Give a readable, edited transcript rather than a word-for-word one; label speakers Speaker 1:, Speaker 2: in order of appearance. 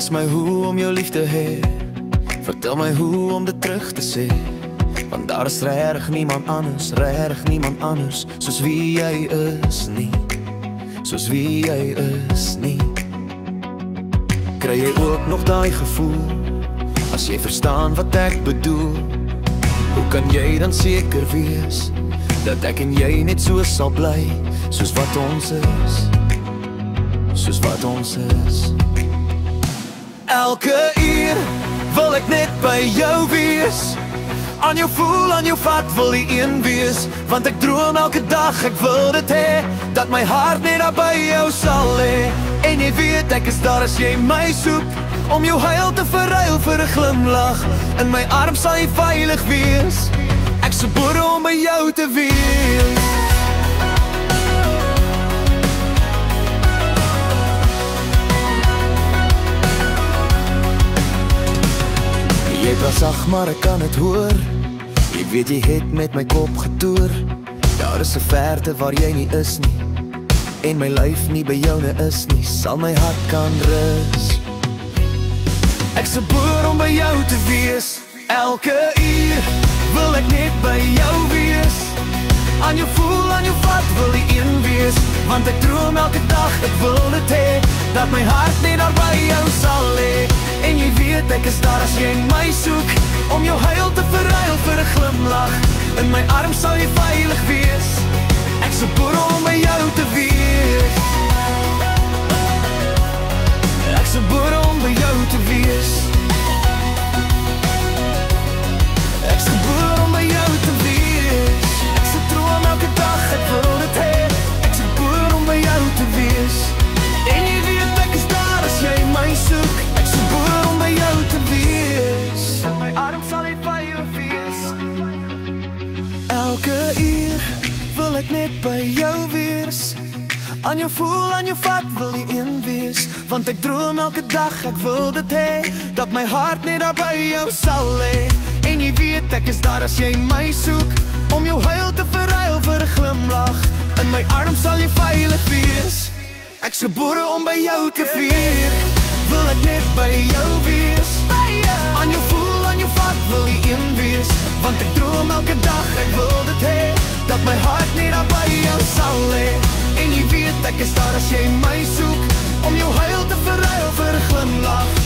Speaker 1: Wys my hoe om jou lief te hê. Vertel my hoe om dit terug te sê. Want daar is regtig niemand anders soos wie jy is nie. Soos wie jy is nie. Kry jy ook nog daai gevoel as jy verstaan wat ek bedoel? Hoe kan jy dan seker wees dat ek en jy net so sal bly soos wat ons is? Soos wat ons is. Elke uur wil ek net by jou wees. Aan jou voel, aan jou vat, wil die een wees. Want ek droom elke dag, ek wil dit hê, dat my hart net daar by jou sal lê. En jy weet ek is daar as jy my soek, om jou huil te verruil vir 'n glimlag. In my arm sal jy veilig wees. Ek se gebore om by jou te wees. Jy praat sag, maar ek kan het hoor. Jy weet jy het met my kop getoer. Daar is 'n verte waar jy nie is nie, en my lyf nie by joune is nie. Sal my hart kan rus. Ek se boer om by jou te wees. Elke uur wil ek net by jou wees. Aan jou voel, aan jou vat, wil die een wees. Want ek droom elke dag, ek wil dit hê, dat my hart net daar by jou sal lê. En jy weet ek is daar as jy my soek, om jou huil te verruil vir 'n glimlag. In my arm sal jy veilig wees. Ek se boer om by jou te wees. Ek se boer om by jou te wees. Ek se boer om by jou te wees. Ek se droom elke dag, ek wil dit hê. Ek se boer om by jou te wees. En jy weet ek is daar as jy my soek. Ek se boer om by jou te wees. In my arm sal jy veilig wees. Elke uur wil ek net by jou wees. Aan jou voel, aan jou vat, wil die een wees. Want ek droom elke dag, ek wil dit hê, dat my hart net daar by jou sal lê. En jy weet ek is daar as jy my soek, om jou huil te verruil vir 'n glimlag. In my arm sal jy veilig wees. Ek se boere om by jou te vier. Wil ek net by jou wees. Aan jou voel, aan jou vat, wil die een wees. Want ek droom elke dag, ek wil dit hê, dat my hart net daar by jou sal lê. En jy weet ek is daar as jy my soek, om jou huil te verruil vir 'n glimlag.